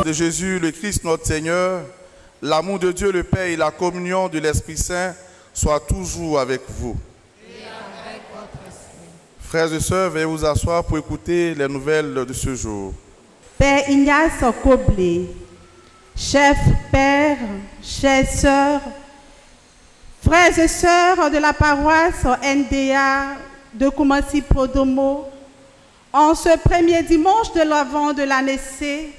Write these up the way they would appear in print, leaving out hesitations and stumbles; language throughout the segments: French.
De Jésus, le Christ notre Seigneur, l'amour de Dieu le Père et la communion de l'Esprit Saint soient toujours avec vous. Et avec votre esprit. Frères et sœurs, veuillez vous asseoir pour écouter les nouvelles de ce jour. Père Ignace Koblé, chef père, chers sœurs, frères et sœurs de la paroisse NDA de Koumassi-Prodomo, en ce premier dimanche de l'Avent de l'année C,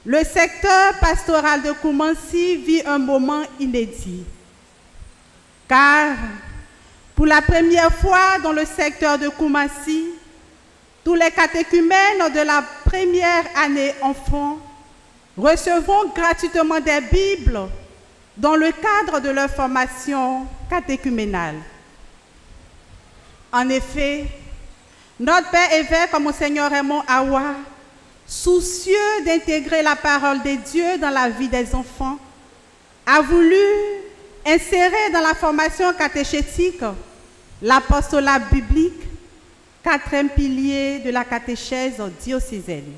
le secteur pastoral de Koumassi vit un moment inédit. Car, pour la première fois dans le secteur de Koumassi, tous les catéchumènes de la première année enfants recevront gratuitement des Bibles dans le cadre de leur formation catéchuménale. En effet, notre Père évêque, Monseigneur Raymond Awa, soucieux d'intégrer la parole de Dieu dans la vie des enfants, a voulu insérer dans la formation catéchétique l'apostolat biblique, quatrième pilier de la catéchèse diocésaine.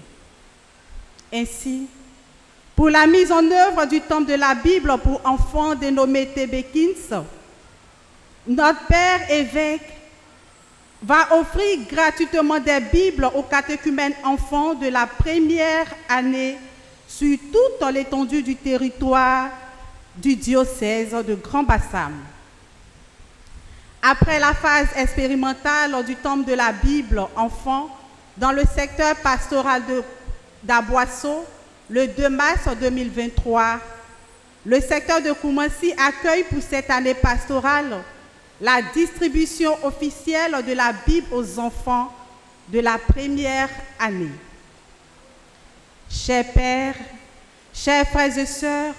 Ainsi, pour la mise en œuvre du temple de la Bible pour enfants dénommé Tébékins, notre Père évêque va offrir gratuitement des Bibles aux catéchumènes enfants de la première année sur toute l'étendue du territoire du diocèse de Grand Bassam. Après la phase expérimentale du temple de la Bible enfant dans le secteur pastoral d'Aboisseau, le 2 mars 2023, le secteur de Koumassi accueille pour cette année pastorale la distribution officielle de la Bible aux enfants de la première année. Chers pères, chers frères et sœurs,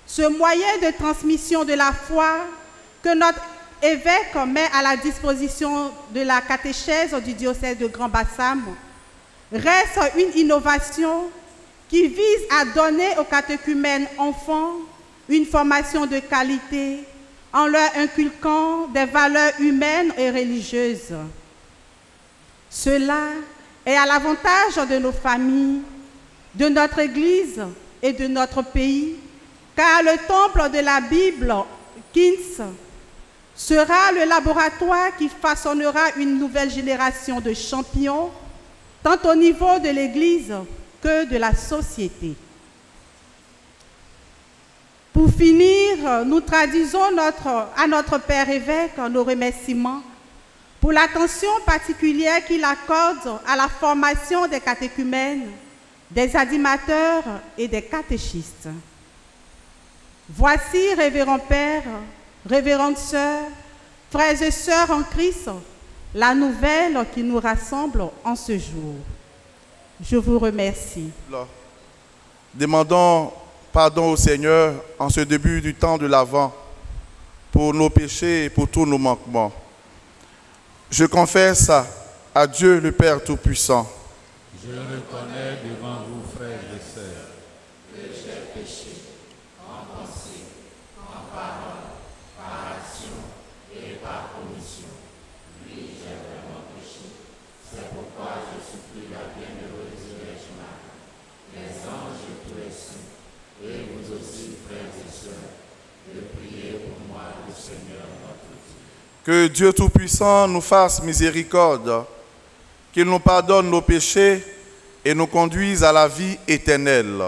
ce moyen de transmission de la foi que notre évêque met à la disposition de la catéchèse du diocèse de Grand Bassam reste une innovation qui vise à donner aux catéchumènes enfants une formation de qualité en leur inculquant des valeurs humaines et religieuses. Cela est à l'avantage de nos familles, de notre Église et de notre pays, car le temple de la Bible, Kins, sera le laboratoire qui façonnera une nouvelle génération de champions, tant au niveau de l'Église que de la société. Pour finir, nous traduisons à notre Père évêque nos remerciements pour l'attention particulière qu'il accorde à la formation des catéchumènes, des animateurs et des catéchistes. Voici, révérend Père, révérende Sœur, frères et sœurs en Christ, la nouvelle qui nous rassemble en ce jour. Je vous remercie. Demandons pardon au Seigneur en ce début du temps de l'Avent pour nos péchés et pour tous nos manquements. Je confesse à Dieu le Père Tout-Puissant. Je reconnais devant vous, frères et sœurs, que j'ai péché en pensée, en parole, par action et par commission. Oui, j'ai vraiment péché. C'est pourquoi je supplie la bienheureuse Vierge Marie, les anges et tous les saints, et vous aussi, frères et sœurs, de prier pour moi, le Seigneur notre Dieu. Que Dieu Tout-Puissant nous fasse miséricorde, qu'il nous pardonne nos péchés et nous conduise à la vie éternelle.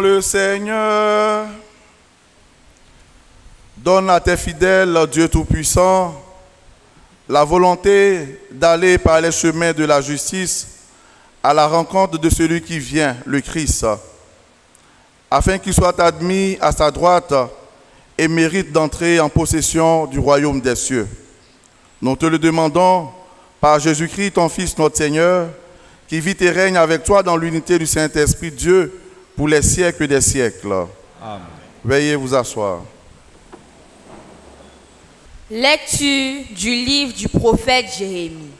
Le Seigneur. Donne à tes fidèles, Dieu Tout-Puissant, la volonté d'aller par les chemins de la justice à la rencontre de celui qui vient, le Christ, afin qu'il soit admis à sa droite et mérite d'entrer en possession du royaume des cieux. Nous te le demandons par Jésus-Christ, ton Fils, notre Seigneur, qui vit et règne avec toi dans l'unité du Saint-Esprit, Dieu, pour les siècles des siècles. Amen. Veuillez vous asseoir. Lecture du livre du prophète Jérémie.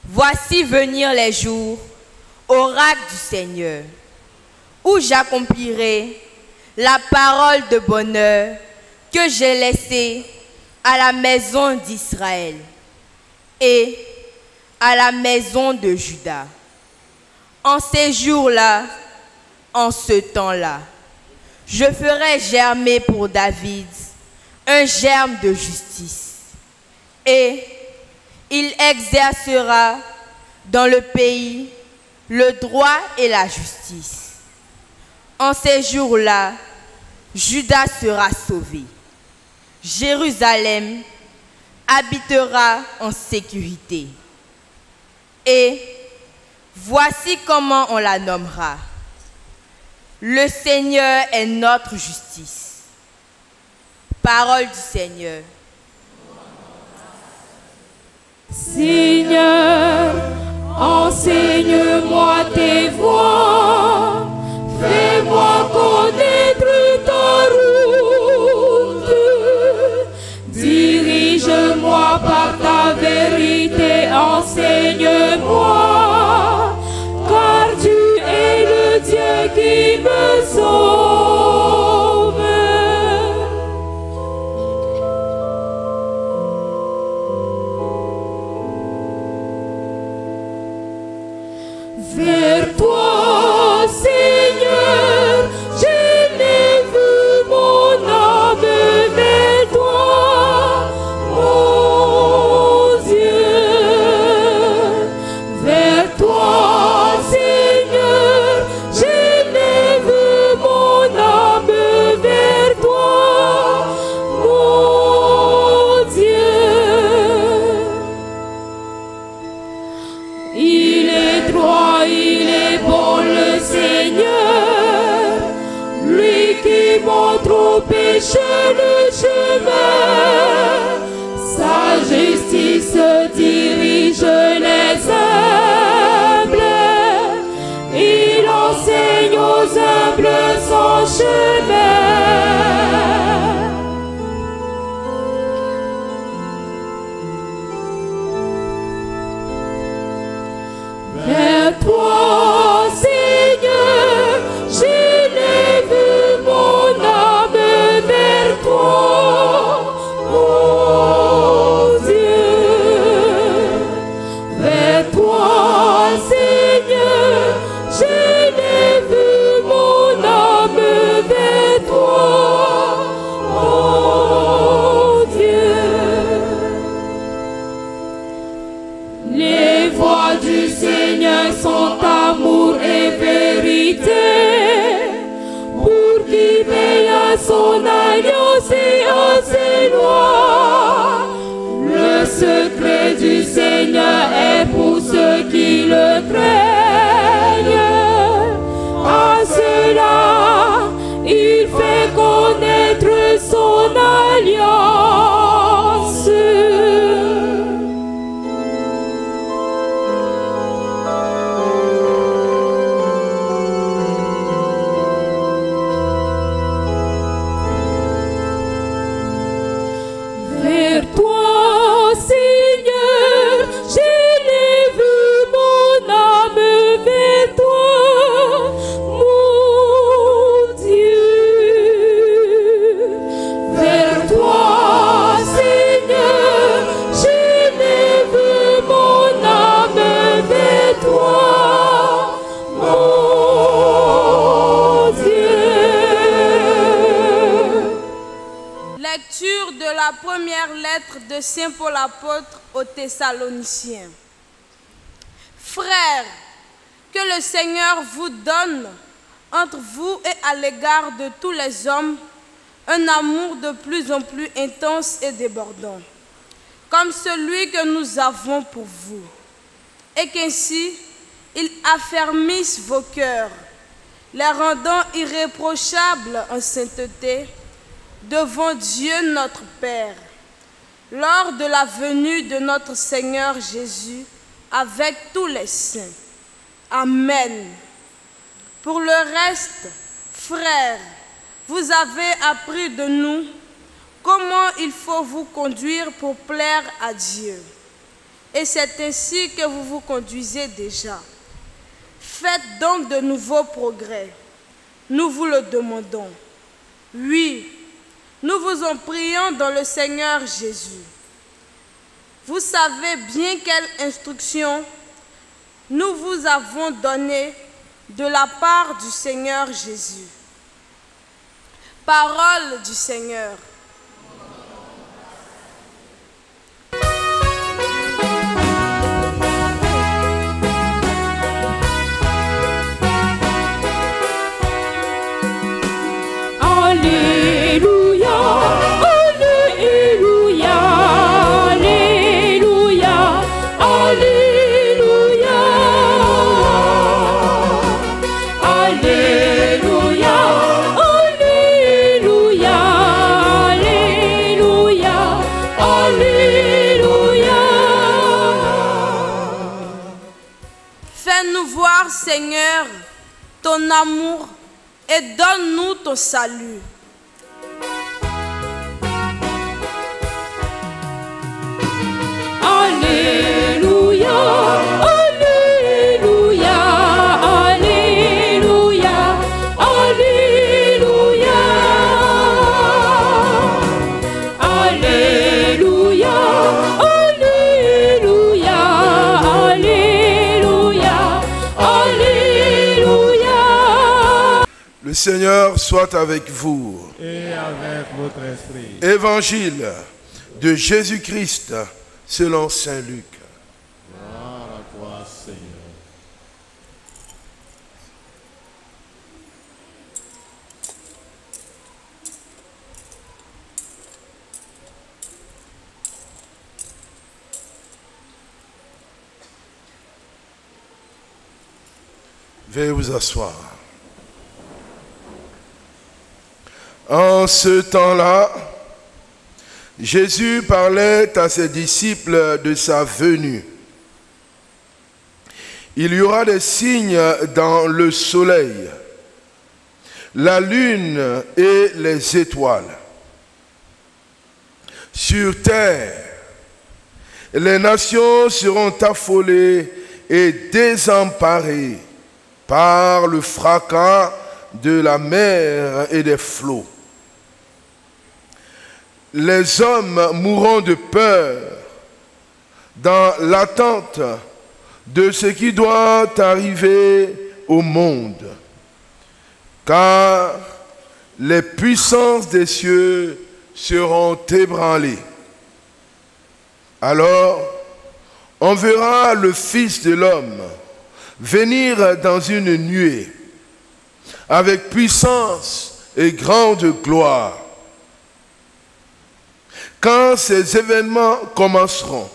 Voici venir les jours, oracle du Seigneur, où j'accomplirai la parole de bonheur que j'ai laissée à la maison d'Israël et à la maison de Juda. En ces jours-là, en ce temps-là, je ferai germer pour David un germe de justice, et il exercera dans le pays le droit et la justice. En ces jours-là, Juda sera sauvé. Jérusalem habitera en sécurité. Et voici comment on la nommera. Le Seigneur est notre justice. Parole du Seigneur. Seigneur, enseigne-moi tes voies, fais-moi connaître ta route. Dirige-moi par ta vérité, enseigne-moi, car tu es le Dieu qui me sauve. Vers toi, Seigneur, j'élève mon âme vers toi, mon Dieu. Vers secret du Seigneur est pour ceux qui le craignent. À cela, il fait connaître son alliance. Vers toi, Seigneur, j'élève mon âme vers toi, mon Dieu. Vers toi, Seigneur, j'élève mon âme vers toi, mon Dieu. Lecture de la première lettre de Saint Paul apôtre aux Thessaloniciens. Frères, que le Seigneur vous donne entre vous et à l'égard de tous les hommes un amour de plus en plus intense et débordant, comme celui que nous avons pour vous, et qu'ainsi il affermisse vos cœurs, les rendant irréprochables en sainteté devant Dieu notre Père, lors de la venue de notre Seigneur Jésus avec tous les saints. Amen. Pour le reste, frères, vous avez appris de nous comment il faut vous conduire pour plaire à Dieu. Et c'est ainsi que vous vous conduisez déjà. Faites donc de nouveaux progrès. Nous vous le demandons. Oui, nous vous en prions dans le Seigneur Jésus. Vous savez bien quelle instruction nous vous avons donnée de la part du Seigneur Jésus. Parole du Seigneur. Alléluia, Alléluia, Alléluia, Alléluia, Alléluia, Alléluia, Alléluia, Alléluia. Fais-nous voir, Seigneur, ton amour et donne-nous ton salut. Alléluia, Alléluia, Alléluia, Alléluia, Alléluia, Alléluia, Alléluia, Alléluia. Le Seigneur soit avec vous. Et avec votre esprit. Évangile de Jésus-Christ selon Saint Luc. Gloire à toi, Seigneur. Veuillez vous asseoir. En ce temps-là, Jésus parlait à ses disciples de sa venue. Il y aura des signes dans le soleil, la lune et les étoiles. Sur terre, les nations seront affolées et désemparées par le fracas de la mer et des flots. Les hommes mourront de peur dans l'attente de ce qui doit arriver au monde, car les puissances des cieux seront ébranlées. Alors, on verra le Fils de l'homme venir dans une nuée, avec puissance et grande gloire. quand ces événements commenceront.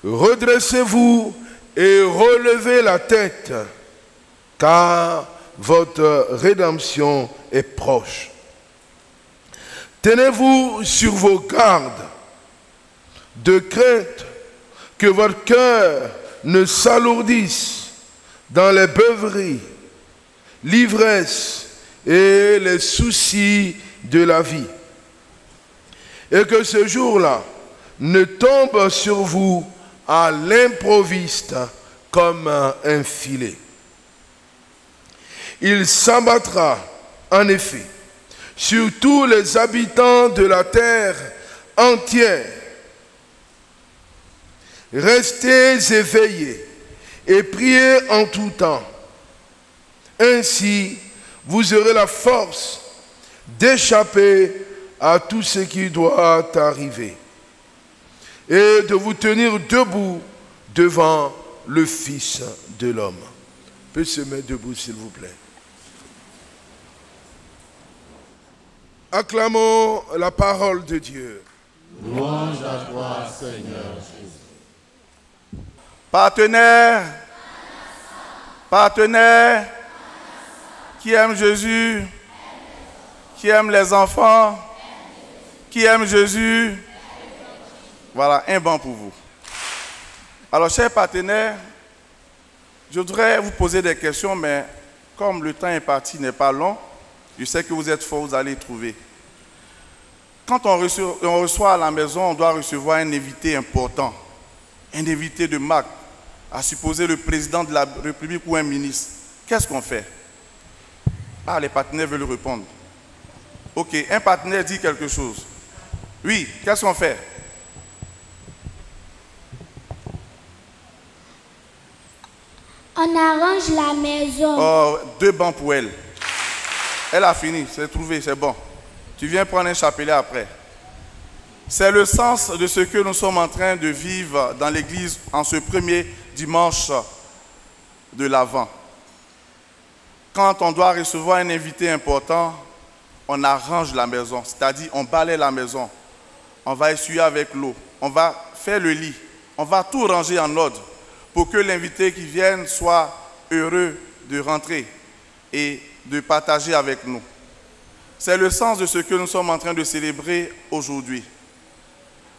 Redressez-vous et relevez la tête, car votre rédemption est proche. Tenez-vous sur vos gardes, de crainte que votre cœur ne s'alourdisse dans les beuveries, l'ivresse et les soucis de la vie, et que ce jour-là ne tombe sur vous à l'improviste comme un filet. Il s'abattra en effet sur tous les habitants de la terre entière. Restez éveillés et priez en tout temps. Ainsi, vous aurez la force d'échapper à tout ce qui doit arriver et de vous tenir debout devant le Fils de l'homme. Peut se mettre debout, s'il vous plaît. Acclamons la parole de Dieu. Louange à toi, Seigneur Jésus. Partenaires qui aiment Jésus, qui aiment les enfants, qui aiment Jésus. Voilà, un banc pour vous. Alors, chers partenaires, je voudrais vous poser des questions, mais comme le temps imparti n'est pas long, je sais que vous êtes forts, vous allez trouver. Quand on reçoit à la maison, on doit recevoir un invité important, un invité de marque, à supposer le président de la République ou un ministre. Qu'est-ce qu'on fait? Ah, les partenaires veulent répondre. Ok, un partenaire dit quelque chose. Oui, qu'est-ce qu'on fait? On arrange la maison. Oh, 2 bancs pour elle. Elle a fini, c'est trouvé, c'est bon. Tu viens prendre un chapelet après. C'est le sens de ce que nous sommes en train de vivre dans l'église en ce premier dimanche de l'Avent. Quand on doit recevoir un invité important, on arrange la maison, c'est-à-dire on balaie la maison. On va essuyer avec l'eau, on va faire le lit, on va tout ranger en ordre pour que l'invité qui vienne soit heureux de rentrer et de partager avec nous. C'est le sens de ce que nous sommes en train de célébrer aujourd'hui.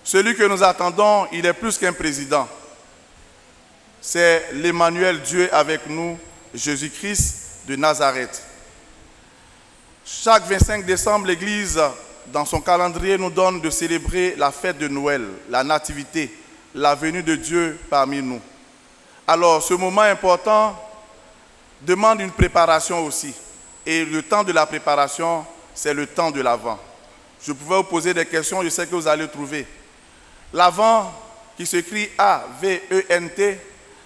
Celui que nous attendons, il est plus qu'un président. C'est l'Emmanuel, Dieu avec nous, Jésus-Christ de Nazareth. Chaque 25 décembre, l'Église, dans son calendrier, nous donne de célébrer la fête de Noël, la nativité, la venue de Dieu parmi nous. Alors, ce moment important demande une préparation aussi. Et le temps de la préparation, c'est le temps de l'Avent. Je pouvais vous poser des questions, je sais que vous allez trouver. L'Avent, qui s'écrit A-V-E-N-T,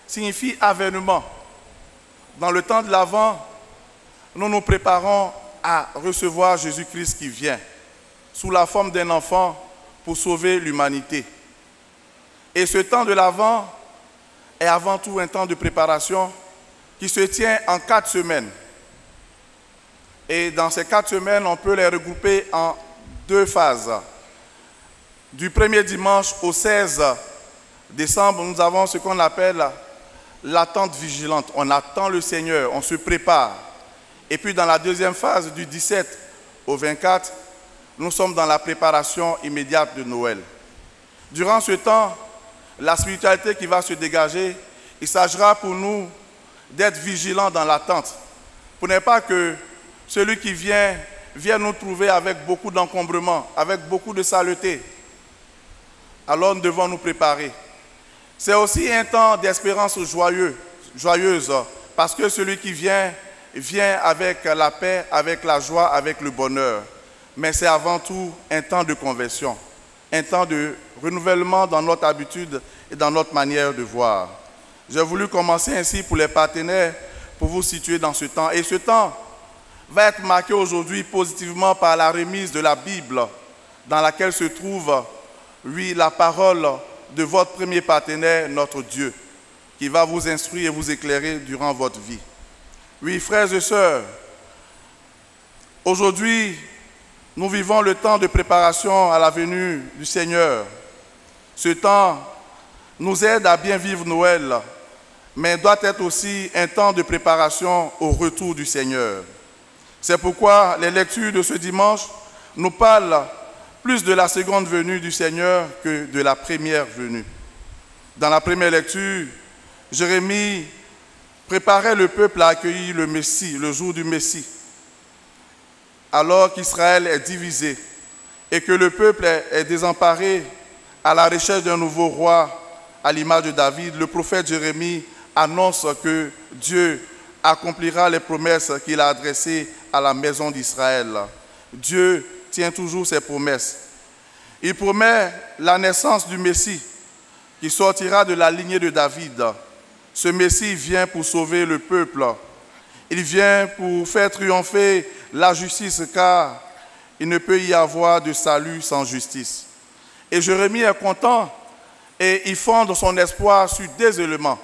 signifie avènement. Dans le temps de l'Avent, nous nous préparons à recevoir Jésus-Christ qui vient, sous la forme d'un enfant, pour sauver l'humanité. Et ce temps de l'Avent est avant tout un temps de préparation qui se tient en 4 semaines. Et dans ces 4 semaines, on peut les regrouper en 2 phases. Du 1er dimanche au 16 décembre, nous avons ce qu'on appelle l'attente vigilante. On attend le Seigneur, on se prépare. Et puis dans la deuxième phase, du 17 au 24, nous sommes dans la préparation immédiate de Noël. Durant ce temps, la spiritualité qui va se dégager, il s'agira pour nous d'être vigilants dans l'attente. Pour ne pas que celui qui vient nous trouver avec beaucoup d'encombrement, avec beaucoup de saleté. Alors nous devons nous préparer. C'est aussi un temps d'espérance joyeuse, parce que celui qui vient avec la paix, avec la joie, avec le bonheur. Mais c'est avant tout un temps de conversion, un temps de renouvellement dans notre habitude et dans notre manière de voir. J'ai voulu commencer ainsi pour les partenaires, pour vous situer dans ce temps. Et ce temps va être marqué aujourd'hui positivement par la remise de la Bible, dans laquelle se trouve, oui, la parole de votre premier partenaire, notre Dieu, qui va vous instruire et vous éclairer durant votre vie. Oui, frères et sœurs, aujourd'hui, nous vivons le temps de préparation à la venue du Seigneur. Ce temps nous aide à bien vivre Noël, mais doit être aussi un temps de préparation au retour du Seigneur. C'est pourquoi les lectures de ce dimanche nous parlent plus de la seconde venue du Seigneur que de la première venue. Dans la première lecture, Jérémie préparait le peuple à accueillir le Messie, le jour du Messie, alors qu'Israël est divisé et que le peuple est désemparé à la recherche d'un nouveau roi à l'image de David. Le prophète Jérémie annonce que Dieu accomplira les promesses qu'il a adressées à la maison d'Israël. Dieu tient toujours ses promesses. Il promet la naissance du Messie qui sortira de la lignée de David. Ce Messie vient pour sauver le peuple. Il vient pour faire triompher la justice, car il ne peut y avoir de salut sans justice. Et Jérémie est content et il fonde son espoir sur deux éléments.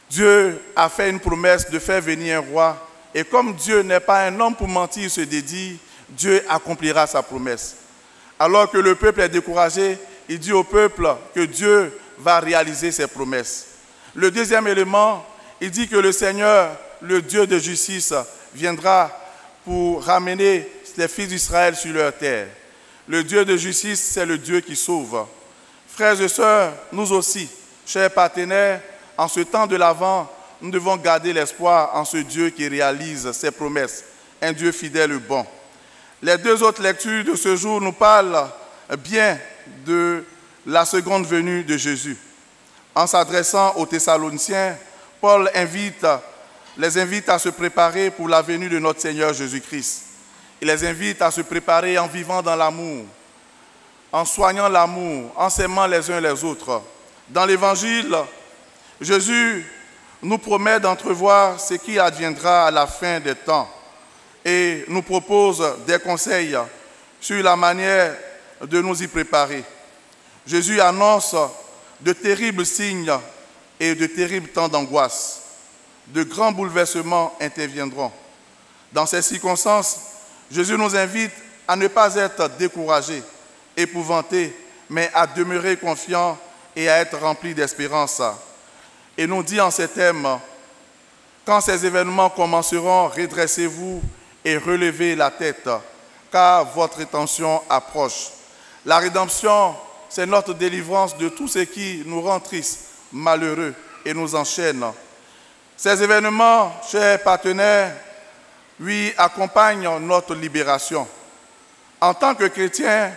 Dieu a fait une promesse de faire venir un roi, et comme Dieu n'est pas un homme pour mentir, se dédie, Dieu accomplira sa promesse. Alors que le peuple est découragé, il dit au peuple que Dieu va réaliser ses promesses. Le deuxième élément, il dit que le Seigneur, le Dieu de justice, viendra pour ramener les fils d'Israël sur leur terre. Le Dieu de justice, c'est le Dieu qui sauve. Frères et sœurs, nous aussi, chers partenaires, en ce temps de l'Avent, nous devons garder l'espoir en ce Dieu qui réalise ses promesses, un Dieu fidèle et bon. Les deux autres lectures de ce jour nous parlent bien de la seconde venue de Jésus. En s'adressant aux Thessaloniciens, Paul les invite à se préparer pour la venue de notre Seigneur Jésus-Christ. Il les invite à se préparer en vivant dans l'amour, en soignant l'amour, en s'aimant les uns les autres. Dans l'Évangile, Jésus nous promet d'entrevoir ce qui adviendra à la fin des temps et nous propose des conseils sur la manière de nous y préparer. Jésus annonce de terribles signes et de terribles temps d'angoisse. De grands bouleversements interviendront. Dans ces circonstances, Jésus nous invite à ne pas être découragés, épouvantés, mais à demeurer confiants et à être remplis d'espérance. Et nous dit en ces termes, quand ces événements commenceront, redressez-vous et relevez la tête, car votre rédemption approche. La rédemption, c'est notre délivrance de tout ce qui nous rend tristes, malheureux et nous enchaîne. Ces événements, chers partenaires, oui, accompagnent notre libération. En tant que chrétiens,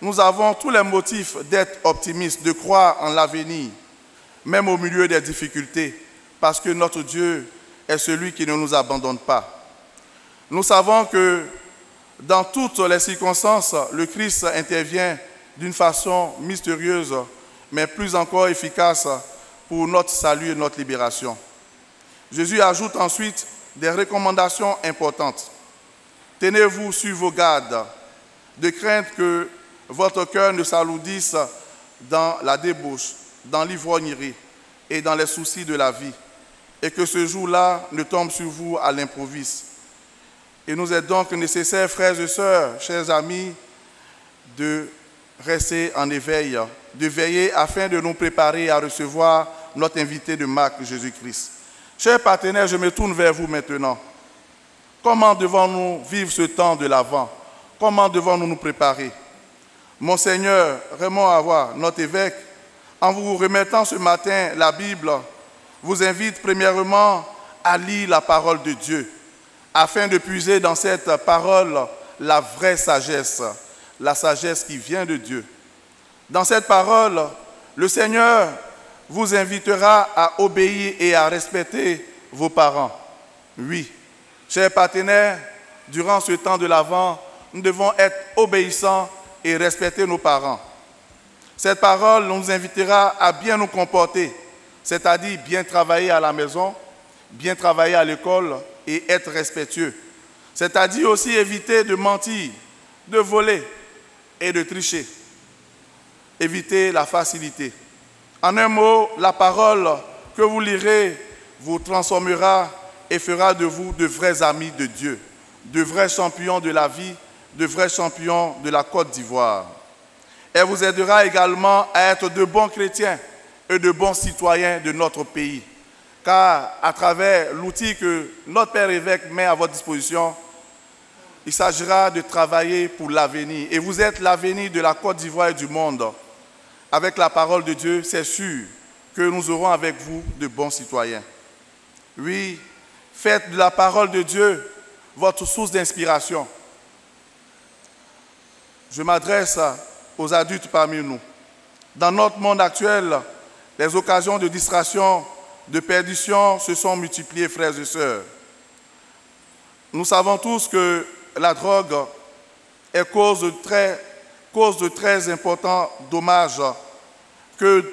nous avons tous les motifs d'être optimistes, de croire en l'avenir, même au milieu des difficultés, parce que notre Dieu est celui qui ne nous abandonne pas. Nous savons que dans toutes les circonstances, le Christ intervient d'une façon mystérieuse, mais plus encore efficace pour notre salut et notre libération. Jésus ajoute ensuite des recommandations importantes. Tenez-vous sur vos gardes, de crainte que votre cœur ne s'alourdisse dans la débauche, dans l'ivrognerie et dans les soucis de la vie, et que ce jour-là ne tombe sur vous à l'improviste. Il nous est donc nécessaire, frères et sœurs, chers amis, de rester en éveil, de veiller afin de nous préparer à recevoir notre invité de Marc, Jésus-Christ. Chers partenaires, je me tourne vers vous maintenant. Comment devons-nous vivre ce temps de l'Avent? Comment devons-nous nous préparer? Monseigneur Raymond Awa, notre évêque, en vous remettant ce matin la Bible, vous invite premièrement à lire la parole de Dieu, afin de puiser dans cette parole la vraie sagesse, la sagesse qui vient de Dieu. Dans cette parole, le Seigneur vous invitera à obéir et à respecter vos parents. Oui, chers partenaires, durant ce temps de l'Avent, nous devons être obéissants et respecter nos parents. Cette parole nous invitera à bien nous comporter, c'est-à-dire bien travailler à la maison, bien travailler à l'école et être respectueux. C'est-à-dire aussi éviter de mentir, de voler et de tricher. Éviter la facilité. En un mot, la parole que vous lirez vous transformera et fera de vous de vrais amis de Dieu, de vrais champions de la vie, de vrais champions de la Côte d'Ivoire. Elle vous aidera également à être de bons chrétiens et de bons citoyens de notre pays. Car à travers l'outil que notre Père évêque met à votre disposition, il s'agira de travailler pour l'avenir. Et vous êtes l'avenir de la Côte d'Ivoire et du monde. Avec la parole de Dieu, c'est sûr que nous aurons avec vous de bons citoyens. Oui, faites de la parole de Dieu votre source d'inspiration. Je m'adresse aux adultes parmi nous. Dans notre monde actuel, les occasions de distraction, de perdition se sont multipliées, frères et sœurs. Nous savons tous que la drogue est cause de très importants dommages, que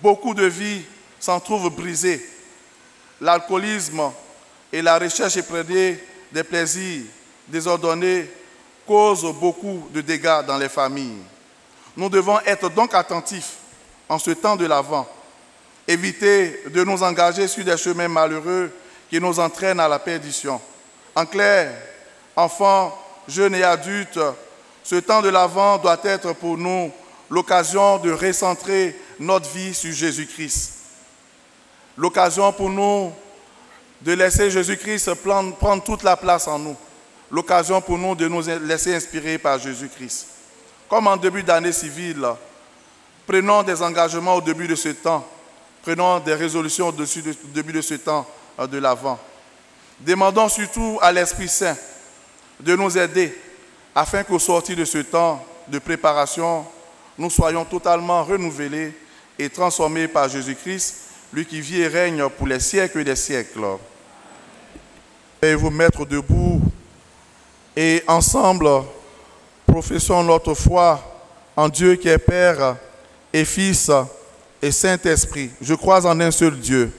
beaucoup de vies s'en trouvent brisées. L'alcoolisme et la recherche éperdue des plaisirs désordonnés causent beaucoup de dégâts dans les familles. Nous devons être donc attentifs en ce temps de l'Avent, éviter de nous engager sur des chemins malheureux qui nous entraînent à la perdition. En clair, enfants, jeunes et adultes, ce temps de l'Avent doit être pour nous l'occasion de recentrer notre vie sur Jésus-Christ. L'occasion pour nous de laisser Jésus-Christ prendre toute la place en nous. L'occasion pour nous de nous laisser inspirer par Jésus-Christ. Comme en début d'année civile, prenons des engagements au début de ce temps. Prenons des résolutions au début de ce temps de l'Avent. Demandons surtout à l'Esprit Saint de nous aider afin qu'au sortir de ce temps de préparation, nous soyons totalement renouvelés et transformés par Jésus-Christ, lui qui vit et règne pour les siècles des siècles. Et vous mettre debout et ensemble, professons notre foi en Dieu qui est Père et Fils et Saint-Esprit. Je crois en un seul Dieu.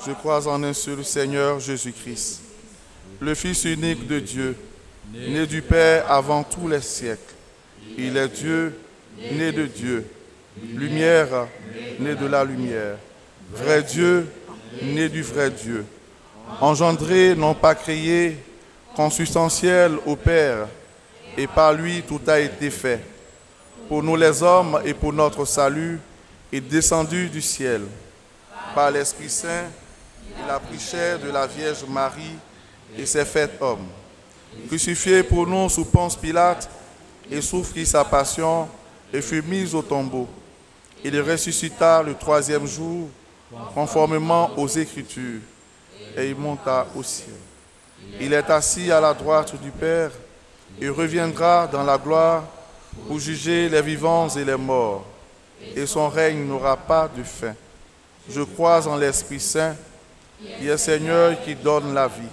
Je crois en un seul Seigneur Jésus-Christ, le Fils unique de Dieu, né du Père avant tous les siècles. Il est Dieu, né de Dieu, lumière, né de la lumière, vrai Dieu, né du vrai Dieu, engendré, non pas créé, consubstantiel au Père, et par lui tout a été fait. Pour nous les hommes et pour notre salut, est descendu du ciel. Par l'Esprit Saint, il a pris chair de la Vierge Marie et s'est fait homme. Crucifié pour nous sous Ponce Pilate, et souffrit sa passion, et fut mis au tombeau. Il ressuscita le troisième jour, conformément aux Écritures, et il monta au ciel. Il est assis à la droite du Père, et reviendra dans la gloire pour juger les vivants et les morts, et son règne n'aura pas de fin. Je crois en l'Esprit Saint, qui est Seigneur, qui donne la vie,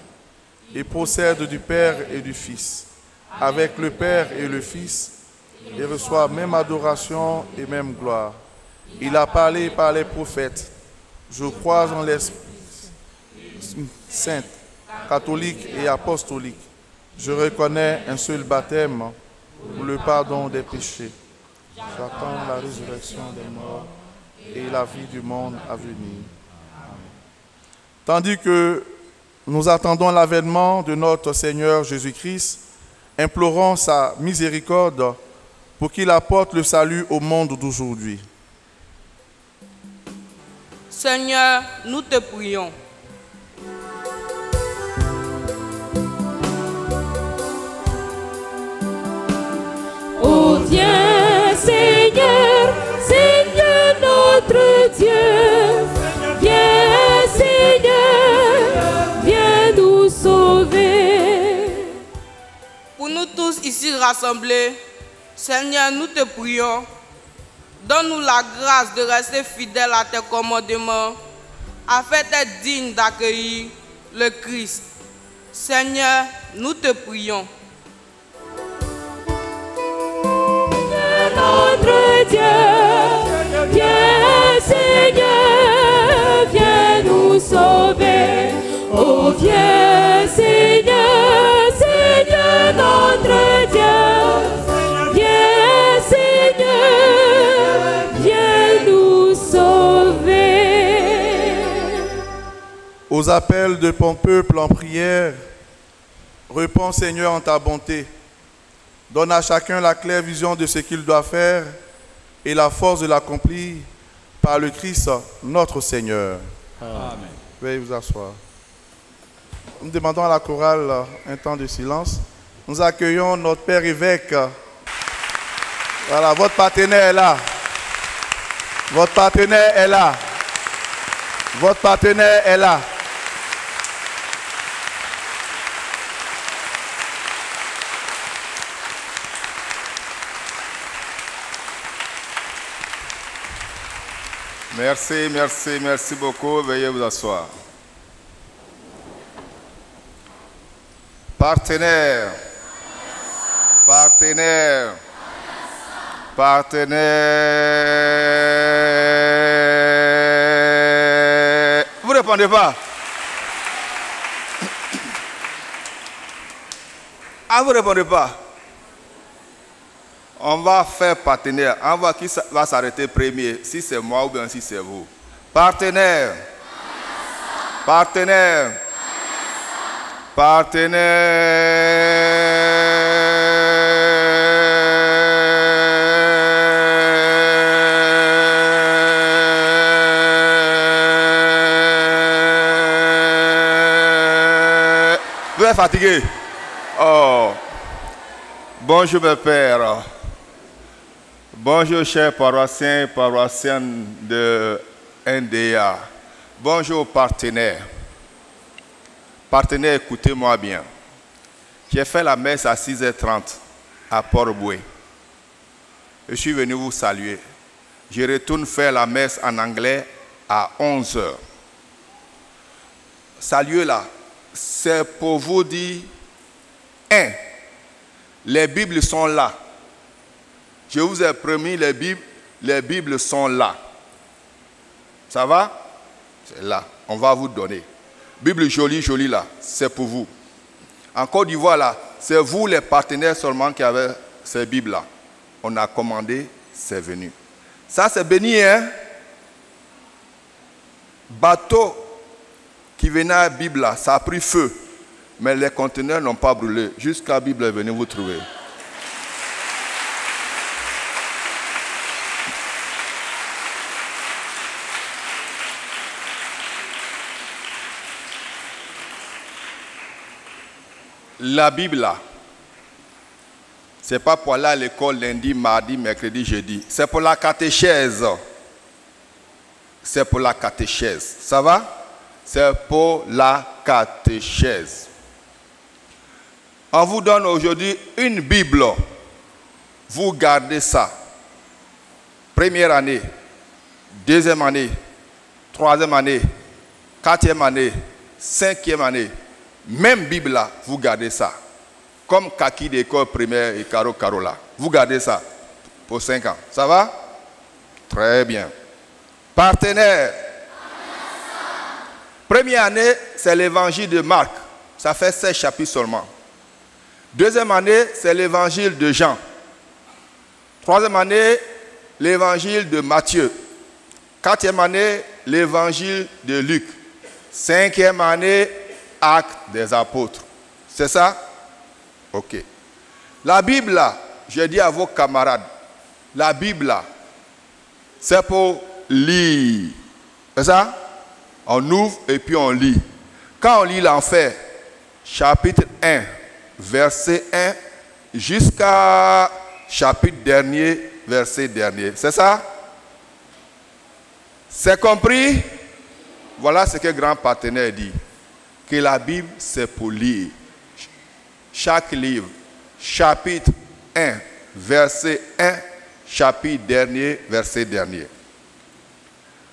et procède du Père et du Fils, avec le Père et le Fils, et reçoit même adoration et même gloire. Il a parlé par les prophètes. Je crois en l'Esprit Saint, catholique et apostolique. Je reconnais un seul baptême pour le pardon des péchés. J'attends la résurrection des morts et la vie du monde à venir. Tandis que nous attendons l'avènement de notre Seigneur Jésus-Christ, implorons sa miséricorde pour qu'il apporte le salut au monde d'aujourd'hui. Seigneur, nous te prions. Oh, viens, Seigneur, Seigneur notre Dieu. Viens, Seigneur, viens nous sauver. Pour nous tous ici rassemblés, Seigneur, nous te prions. Donne-nous la grâce de rester fidèles à tes commandements, afin d'être dignes d'accueillir le Christ. Seigneur, nous te prions. Notre Dieu, viens, Seigneur, viens nous sauver. Oh, viens, Seigneur, Seigneur notre Dieu. Viens, Seigneur, viens nous sauver. Aux appels de ton peuple en prière, réponds Seigneur en ta bonté. Donne à chacun la claire vision de ce qu'il doit faire et la force de l'accomplir par le Christ notre Seigneur. Amen. Veuillez vous asseoir. Nous demandons à la chorale un temps de silence. Nous accueillons notre Père évêque. Voilà, votre partenaire est là. Votre partenaire est là. Votre partenaire est là. Merci, merci, merci beaucoup. Veuillez vous asseoir. Partenaire. Partenaire. Partenaire. Vous ne répondez pas? Ah, vous ne répondez pas? On va faire partenaire. On va voir qui va s'arrêter premier, si c'est moi ou bien si c'est vous. Partenaire. Partenaire. Partenaire. Vous êtes fatigué? Oh. Bonjour mes pères. Bonjour chers paroissiens et paroissiennes de NDA. Bonjour partenaires. Partenaires, écoutez-moi bien. J'ai fait la messe à 6h30 à Port-Boué. Je suis venu vous saluer. Je retourne faire la messe en anglais à 11h. Saluer là, c'est pour vous dire, les Bibles sont là. Je vous ai promis les Bibles sont là. Ça va? C'est là. On va vous donner. Bible jolie, jolie là, c'est pour vous. En Côte d'Ivoire là, c'est vous les partenaires seulement qui avez ces Bibles là. On a commandé, c'est venu. Ça c'est béni, hein? Bateau qui venait à la Bible là, ça a pris feu. Mais les conteneurs n'ont pas brûlé. Jusqu'à la Bible est venue vous trouver. La Bible là, ce n'est pas pour aller à l'école lundi, mardi, mercredi, jeudi. C'est pour la catéchèse. C'est pour la catéchèse. Ça va? C'est pour la catéchèse. On vous donne aujourd'hui une Bible. Vous gardez ça. Première année, deuxième année, troisième année, quatrième année, cinquième année. Même Bible là, vous gardez ça. Comme kaki d'école primaire et caro là. Vous gardez ça pour 5 ans. Ça va? Très bien. Partenaire. Première année, c'est l'évangile de Marc. Ça fait 16 chapitres seulement. Deuxième année, c'est l'évangile de Jean. Troisième année, l'évangile de Matthieu. Quatrième année, l'évangile de Luc. Cinquième année, Actes des apôtres. C'est ça? Ok. La Bible là, je dis à vos camarades, la Bible là, c'est pour lire. C'est ça? On ouvre et puis on lit. Quand on lit l'enfer, chapitre 1, verset 1, jusqu'à chapitre dernier, verset dernier. C'est ça? C'est compris? Voilà ce que grand partenaire dit. Que la Bible, c'est pour lire. Chaque livre, chapitre 1, verset 1, chapitre dernier, verset dernier.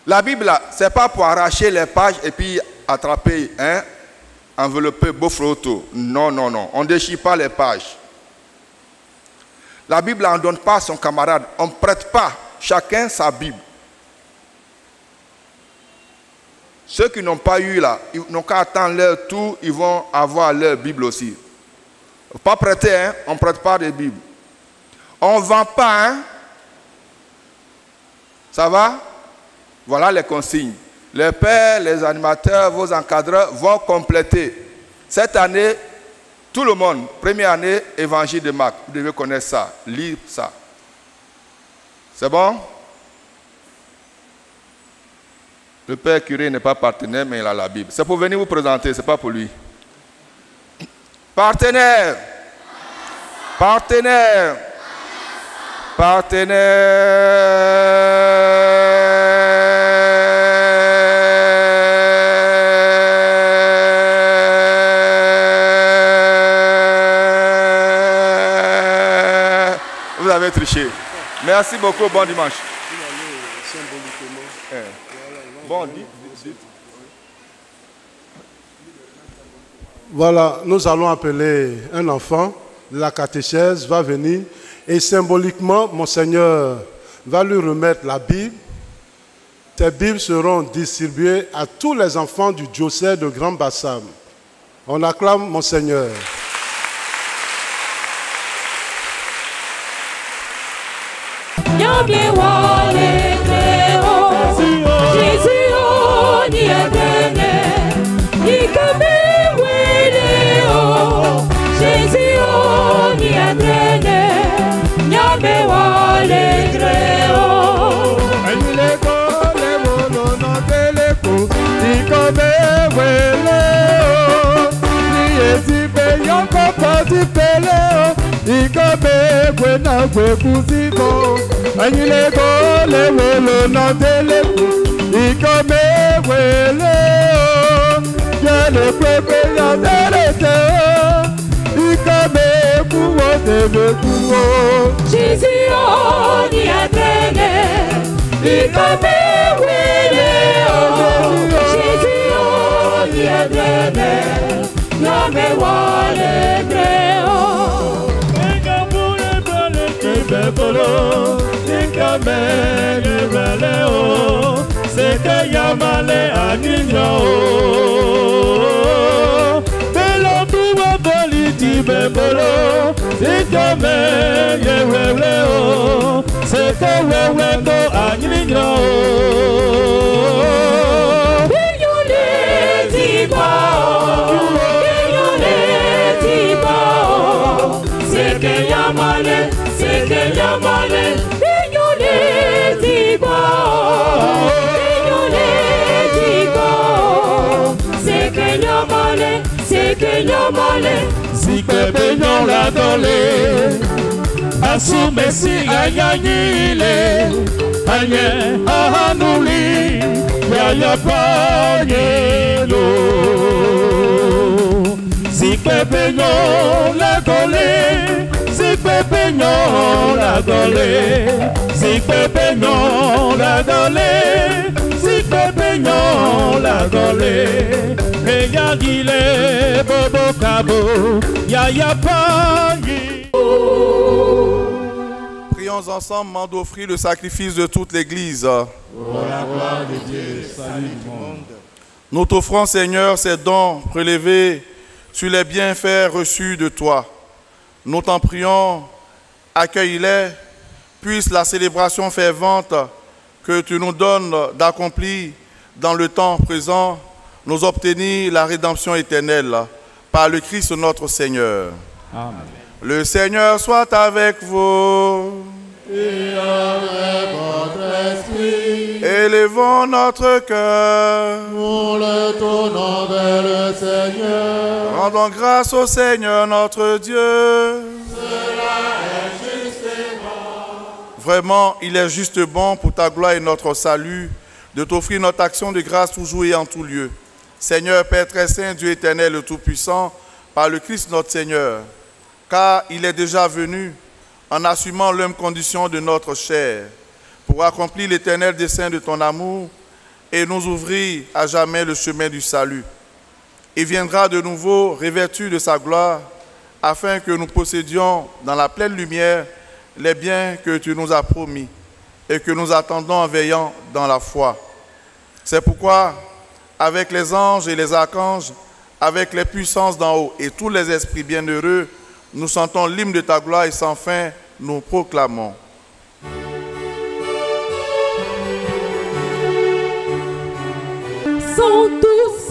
La Bible, ce n'est pas pour arracher les pages et puis attraper, envelopper, beau photo. Non, non, non. On ne déchire pas les pages. La Bible, on ne donne pas à son camarade. On ne prête pas. Chacun sa Bible. Ceux qui n'ont pas eu là, ils n'ont qu'à attendre leur tour, ils vont avoir leur Bible aussi. Pas prêter, hein? On ne prête pas de Bible. On ne vend pas, hein? Ça va? Voilà les consignes. Les pères, les animateurs, vos encadreurs vont compléter. Cette année, tout le monde, première année, évangile de Marc. Vous devez connaître ça, lire ça. C'est bon? Le père curé n'est pas partenaire, mais il a la Bible. C'est pour venir vous présenter, ce n'est pas pour lui. Partenaire. Partenaire. Partenaire. Vous avez triché. Merci beaucoup, bon dimanche. Bon, dites. Voilà, nous allons appeler un enfant de la catéchèse, va venir et symboliquement, Monseigneur va lui remettre la Bible. Ces Bibles seront distribuées à tous les enfants du diocèse de Grand Bassam. On acclame Monseigneur. Jésus, on y a traîné, il comme Jésus, on y a traîné, l'homme wale créo. C'est que Yamale a Nigno. Belo tuwa boliti bebolo. C'est que Yeweleo. C'est que Wewendo a Nigno. Yole Tibao. Yole Tibao. C'est que Yamale. C'est que Yamale. C'est que Yamale, si pepe non la dole, asume si ayanyile, anye ahanuli, yaya panyelo. Si pepe non la dole, si pepe non la dole, si pepe non la dole, si pepe non la dole. Prions ensemble d'offrir le sacrifice de toute l'Église. Pour la gloire de Dieu, salut du monde. Nous t'offrons, Seigneur, ces dons prélevés sur les bienfaits reçus de toi. Nous t'en prions, accueille-les, puisse la célébration fervente que tu nous donnes d'accomplir dans le temps présent nous obtenir la rédemption éternelle par le Christ notre Seigneur. Amen. Le Seigneur soit avec vous. Et avec votre esprit. Élevons notre cœur. Nous le tournons vers le Seigneur. Rendons grâce au Seigneur notre Dieu. Cela est juste et bon. Vraiment, il est juste bon pour ta gloire et notre salut de t'offrir notre action de grâce toujours et en tout lieu. Seigneur, Père très saint, Dieu éternel et tout-puissant, par le Christ notre Seigneur, car il est déjà venu en assumant l'humble condition de notre chair, pour accomplir l'éternel dessein de ton amour et nous ouvrir à jamais le chemin du salut. Il viendra de nouveau revêtu de sa gloire, afin que nous possédions dans la pleine lumière les biens que tu nous as promis et que nous attendons en veillant dans la foi. C'est pourquoi, avec les anges et les archanges, avec les puissances d'en haut et tous les esprits bienheureux, nous chantons l'hymne de ta gloire et sans fin, nous proclamons. Sanctus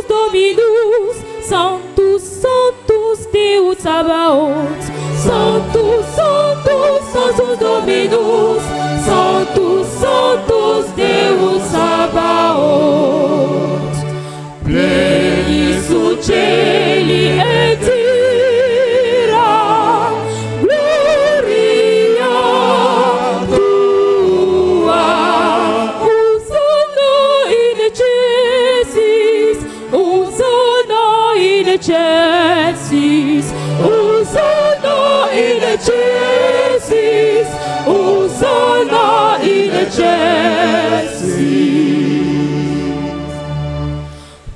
Dominus, Sanctus Deus Sabaoth, Sanctus Dominus, Sanctus Deus Sabaoth. Pleni suceli et ira, gloria tua, Hosanna in excelsis, Hosanna in excelsis, Hosanna in excelsis, Hosanna in excelsis.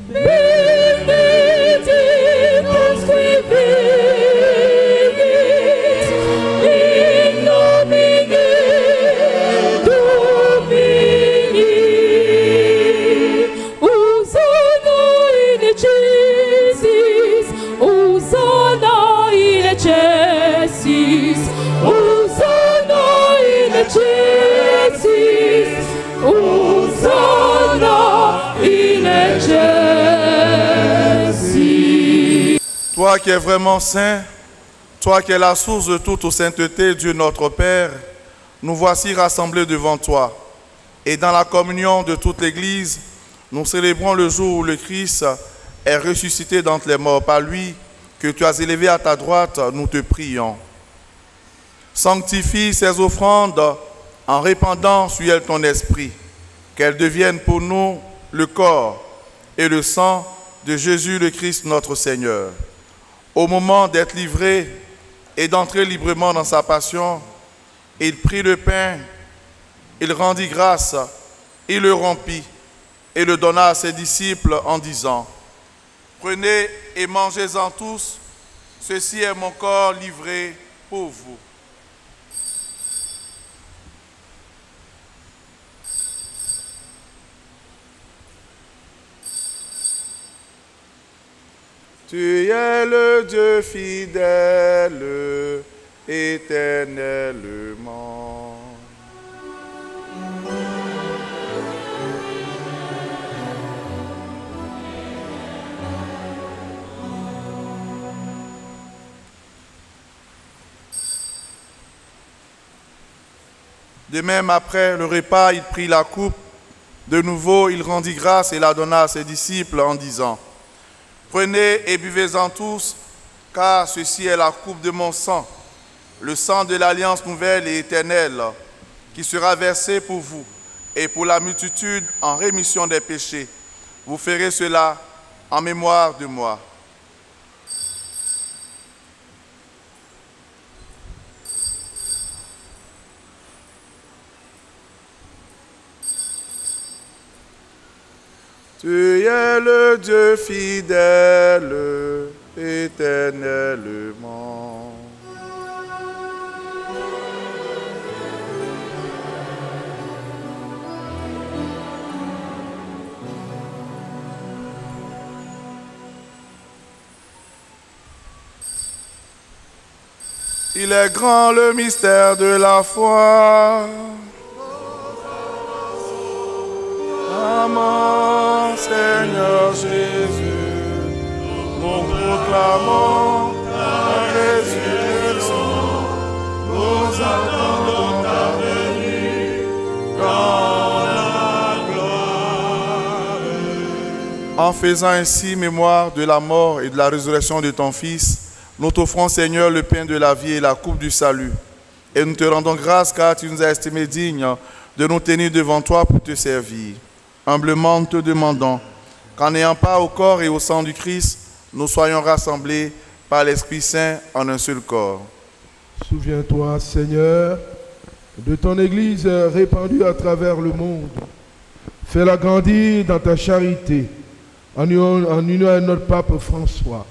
Benedictus qui vivit in nomine Domini. Hosanna in excelsis, Hosanna in excelsis, Hosanna in excelsis, Hosanna in excelsis. Toi qui es vraiment saint, toi qui es la source de toute sainteté, Dieu notre Père, nous voici rassemblés devant toi. Et dans la communion de toute l'Église, nous célébrons le jour où le Christ est ressuscité d'entre les morts. Par lui, que tu as élevé à ta droite, nous te prions. Sanctifie ces offrandes en répandant sur elles ton esprit, qu'elles deviennent pour nous le corps et le sang de Jésus le Christ notre Seigneur. Au moment d'être livré et d'entrer librement dans sa passion, il prit le pain, il rendit grâce, il le rompit et le donna à ses disciples en disant: prenez et mangez-en tous, ceci est mon corps livré pour vous. Tu es le Dieu fidèle, éternellement. De même, après le repas, il prit la coupe. De nouveau, il rendit grâce et la donna à ses disciples en disant: prenez et buvez-en tous, car ceci est la coupe de mon sang, le sang de l'alliance nouvelle et éternelle, qui sera versé pour vous et pour la multitude en rémission des péchés. Vous ferez cela en mémoire de moi. Tu es le Dieu fidèle, éternellement. Il est grand le mystère de la foi. Amen, Seigneur Jésus, nous proclamons ta résurrection, nous attendons ta venue dans la gloire. En faisant ainsi mémoire de la mort et de la résurrection de ton Fils, nous t'offrons, Seigneur, le pain de la vie et la coupe du salut. Et nous te rendons grâce car tu nous as estimés dignes de nous tenir devant toi pour te servir. Humblement, nous te demandons qu'en ayant part au corps et au sang du Christ, nous soyons rassemblés par l'Esprit Saint en un seul corps. Souviens-toi, Seigneur, de ton Église répandue à travers le monde. Fais-la grandir dans ta charité, en union à notre pape François,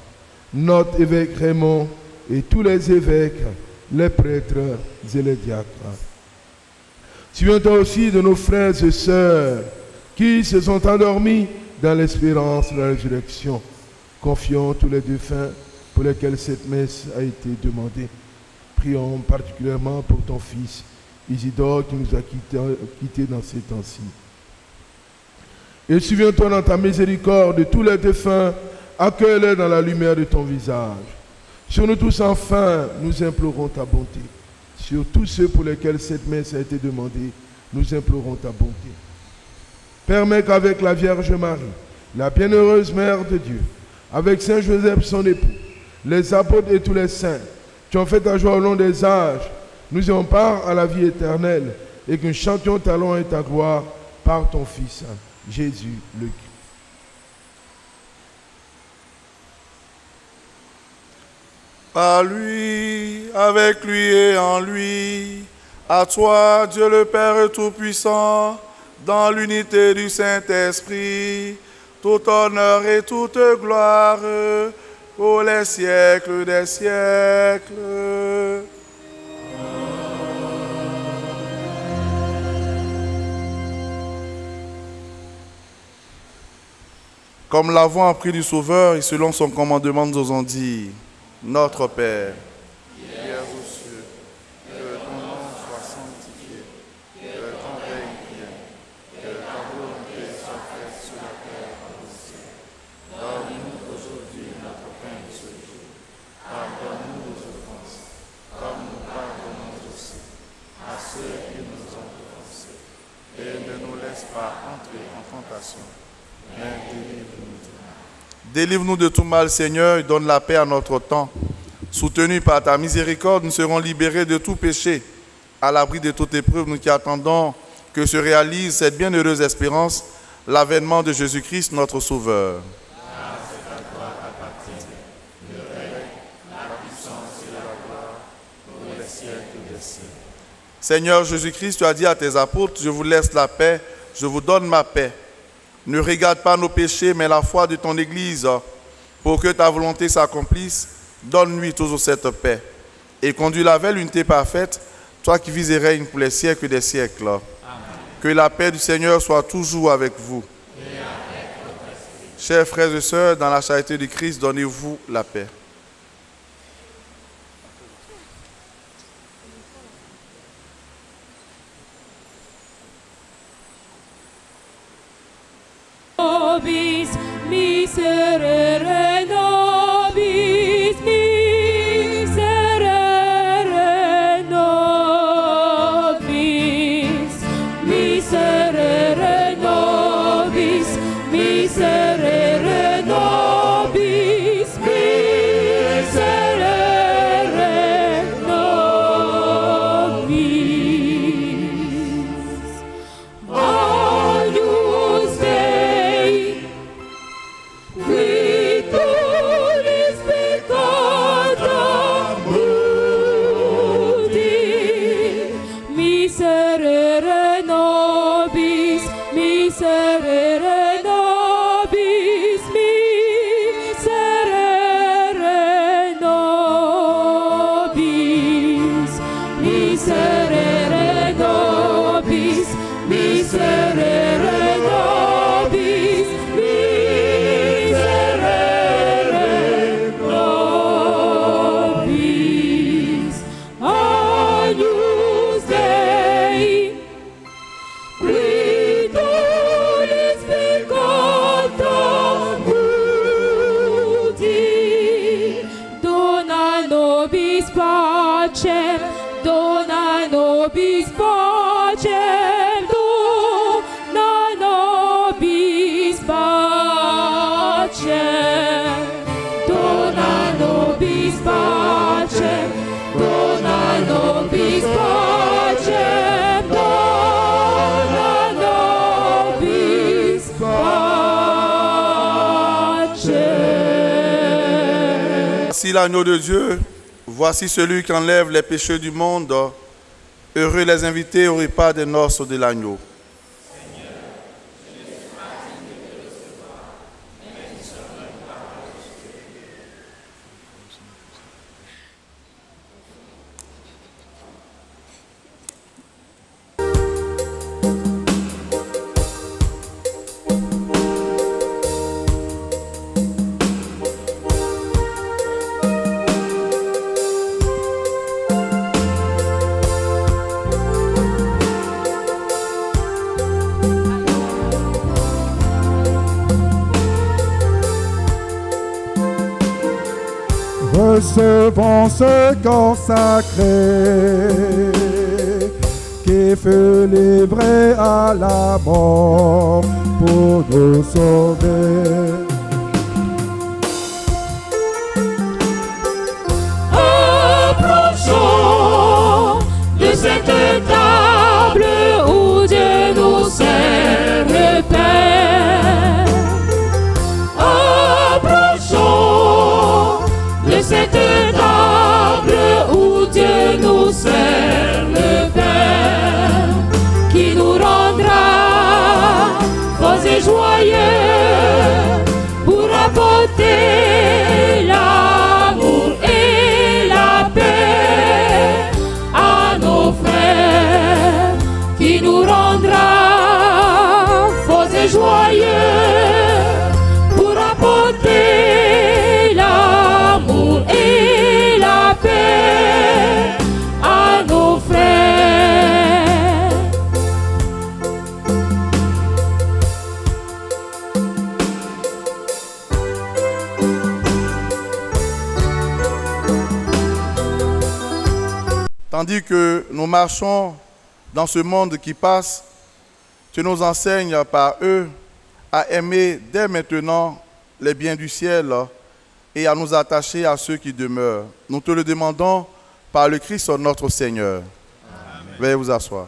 notre évêque Raymond et tous les évêques, les prêtres et les diacres. Souviens-toi aussi de nos frères et sœurs qui se sont endormis dans l'espérance de la résurrection. Confions tous les défunts pour lesquels cette messe a été demandée. Prions particulièrement pour ton fils Isidore qui nous a quittés dans ces temps-ci. Et souviens-toi dans ta miséricorde de tous les défunts, accueille-les dans la lumière de ton visage. Sur nous tous enfin, nous implorons ta bonté. Sur tous ceux pour lesquels cette messe a été demandée, nous implorons ta bonté. Permets qu'avec la Vierge Marie, la bienheureuse Mère de Dieu, avec Saint Joseph son époux, les apôtres et tous les saints, qui ont fait ta joie au long des âges, nous ayons part à la vie éternelle et que nous chantions ta louange et ta gloire par ton Fils, Jésus le Christ. Par lui, avec lui et en lui, à toi, Dieu le Père Tout-Puissant, dans l'unité du Saint-Esprit, tout honneur et toute gloire pour les siècles des siècles. Comme l'avons appris du Sauveur et selon son commandement, nous osons dire, Notre Père, qui es aux cieux, que ton nom soit sanctifié, que ton règne vienne, que ta volonté soit faite sur la terre comme au ciel. Donne-nous aujourd'hui notre pain de ce jour. Pardonne-nous nos offenses, comme nous pardonnons aussi à ceux qui nous ont offensés. Et ne nous laisse pas entrer en tentation, mais délivre-nous du mal. Délivre-nous de tout mal, Seigneur, et donne la paix à notre temps. Soutenus par ta miséricorde, nous serons libérés de tout péché, à l'abri de toute épreuve, nous qui attendons que se réalise cette bienheureuse espérance, l'avènement de Jésus-Christ, notre Sauveur. Seigneur Jésus-Christ, tu as dit à tes apôtres, je vous laisse la paix, je vous donne ma paix. Ne regarde pas nos péchés, mais la foi de ton Église, pour que ta volonté s'accomplisse. Donne-lui toujours cette paix. Et conduis-la vers l'unité parfaite, toi qui vis et règnes pour les siècles des siècles. Amen. Que la paix du Seigneur soit toujours avec vous. Et avec votre esprit. Chers frères et sœurs, dans la charité du Christ, donnez-vous la paix. Nobis miserere nobis, miserere nobis, miserere nobis, miserere nobis, miserere nobis. Agnus Dei, qui tulis peccata muti, miserere nobis, miserere nobis, miserere nobis, miserere nobis, miserere nobis, miserere nobis. Agnus Dei, qui tulis peccata muti, dona nobis pacem, dona nobis pacem, dona nobis pacem, dona nobis pacem, dona nobis pacem, dona nobis pacem. Voici l'agneau de Dieu, voici celui qui enlève les péchés du monde. Heureux les invités au repas des noces de l'agneau. recevons ce corps sacré qui fut livré à la mort pour nous sauver. Approchons de cette table où Dieu nous sert le pain. Approchons de cette table où Dieu nous sert le pain, qui nous rendra forts et joyeux pour apporter l'amour et la paix à nos frères, qui nous rendra forts et joyeux pour apporter l'amour et la paix à nos frères. Tandis que nous marchons dans ce monde qui passe, tu nous enseignes par eux à aimer dès maintenant les biens du ciel et à nous attacher à ceux qui demeurent. Nous te le demandons par le Christ notre Seigneur. Amen. Veuillez vous asseoir.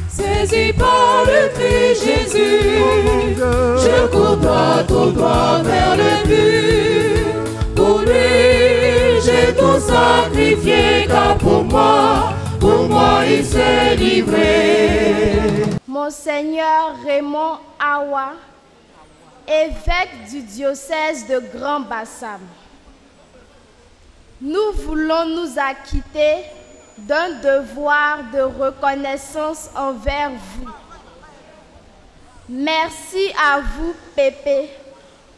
Saisi par le Christ Jésus, je cours droit au droit vers le but. Pour lui, j'ai tout sacrifié, car pour moi il s'est livré. Monseigneur Raymond Awa, évêque du diocèse de Grand Bassam, nous voulons nous acquitter d'un devoir de reconnaissance envers vous. Merci à vous, Pépé,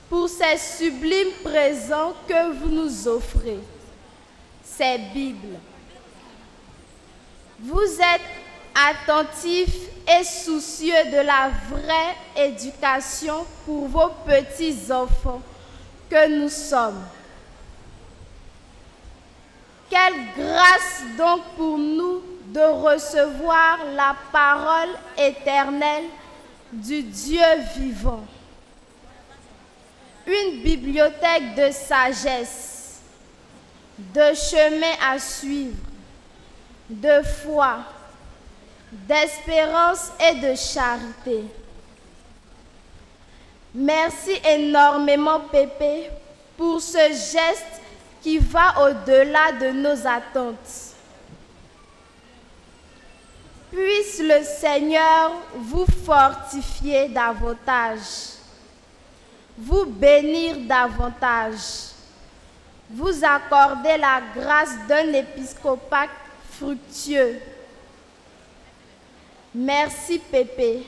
pour ces sublimes présents que vous nous offrez, ces Bibles. Vous êtes attentifs et soucieux de la vraie éducation pour vos petits-enfants que nous sommes. Quelle grâce donc pour nous de recevoir la parole éternelle du Dieu vivant. Une bibliothèque de sagesse, de chemin à suivre, de foi, d'espérance et de charité. Merci énormément, Pépé, pour ce geste qui va au-delà de nos attentes. Puisse le Seigneur vous fortifier davantage, vous bénir davantage, vous accorder la grâce d'un épiscopat fructueux. Merci, Pépé.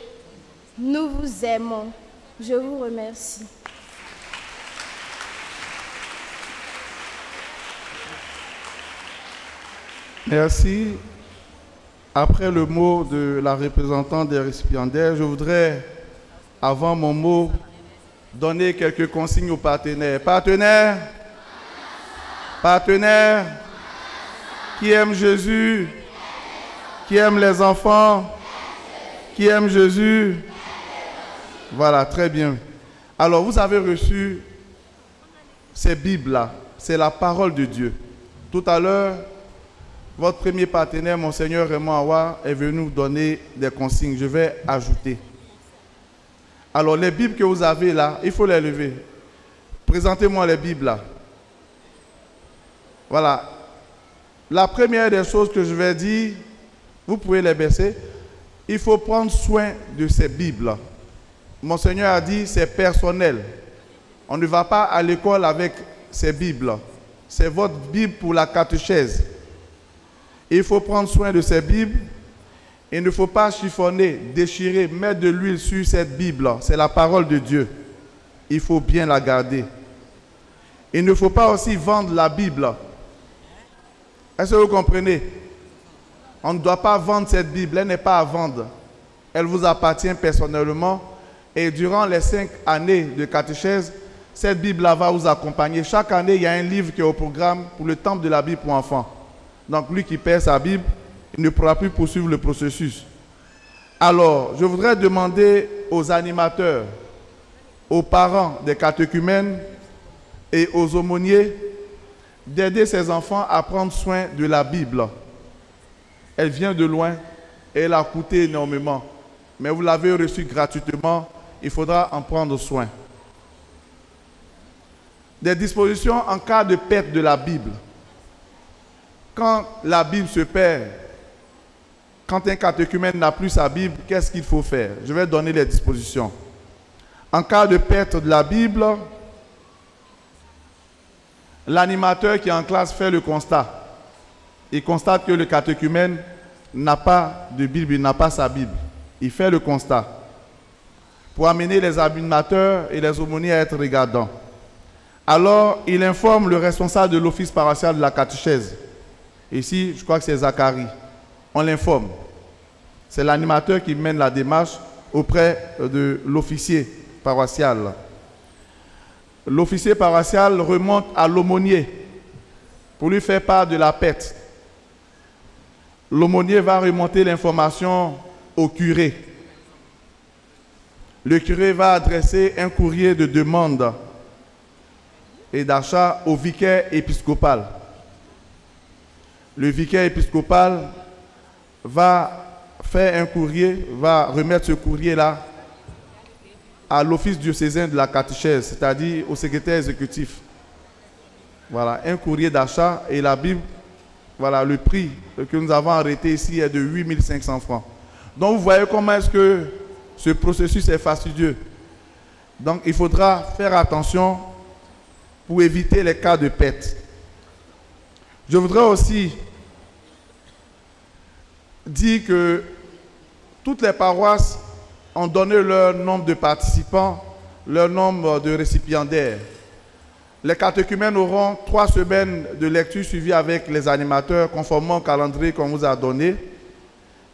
Nous vous aimons. Je vous remercie. Merci. Après le mot de la représentante des récipiendaires, je voudrais, avant mon mot, donner quelques consignes aux partenaires. Partenaires, partenaires, qui aiment Jésus, qui aiment les enfants, qui aiment Jésus. Voilà, très bien. Alors, vous avez reçu ces Bibles-là. C'est la parole de Dieu. Tout à l'heure, votre premier partenaire, Monseigneur Raymond Awa, est venu nous donner des consignes. Je vais ajouter. Alors, les Bibles que vous avez là, il faut les lever. Présentez-moi les Bibles là. Voilà. La première des choses que je vais dire, vous pouvez les baisser, il faut prendre soin de ces Bibles. Monseigneur a dit, c'est personnel. On ne va pas à l'école avec ces Bibles. C'est votre Bible pour la catéchèse. Il faut prendre soin de ces Bibles. Il ne faut pas chiffonner, déchirer, mettre de l'huile sur cette Bible. C'est la parole de Dieu. Il faut bien la garder. Il ne faut pas aussi vendre la Bible. Est-ce que vous comprenez? On ne doit pas vendre cette Bible. Elle n'est pas à vendre. Elle vous appartient personnellement. Et durant les 5 années de catéchèse, cette Bible-là va vous accompagner. Chaque année, il y a un livre qui est au programme pour le temple de la Bible pour enfants. Donc, lui qui perd sa Bible, il ne pourra plus poursuivre le processus. Alors, je voudrais demander aux animateurs, aux parents des catéchumènes et aux aumôniers d'aider ces enfants à prendre soin de la Bible. Elle vient de loin et elle a coûté énormément. Mais vous l'avez reçue gratuitement, il faudra en prendre soin. Des dispositions en cas de perte de la Bible. Quand la Bible se perd, quand un catéchumène n'a plus sa Bible, qu'est-ce qu'il faut faire? Je vais donner les dispositions. En cas de perte de la Bible, l'animateur qui est en classe fait le constat. Il constate que le catéchumène n'a pas de Bible, il n'a pas sa Bible. Il fait le constat pour amener les animateurs et les aumôniers à être regardants. Alors, il informe le responsable de l'office paroissial de la catéchèse. Ici, je crois que c'est Zacharie. On l'informe. C'est l'animateur qui mène la démarche auprès de l'officier paroissial. L'officier paroissial remonte à l'aumônier pour lui faire part de la perte. L'aumônier va remonter l'information au curé. Le curé va adresser un courrier de demande et d'achat au vicaire épiscopal. Le vicaire épiscopal va faire un courrier, va remettre ce courrier-là à l'office diocésain de la catéchèse, c'est-à-dire au secrétaire exécutif. Voilà, un courrier d'achat et la Bible, voilà, le prix que nous avons arrêté ici est de 8500 francs. Donc vous voyez comment est-ce que ce processus est fastidieux. Donc il faudra faire attention pour éviter les cas de perte. Je voudrais aussi dire que toutes les paroisses ont donné leur nombre de participants, leur nombre de récipiendaires. Les catéchumènes auront 3 semaines de lecture suivies avec les animateurs conformément au calendrier qu'on vous a donné.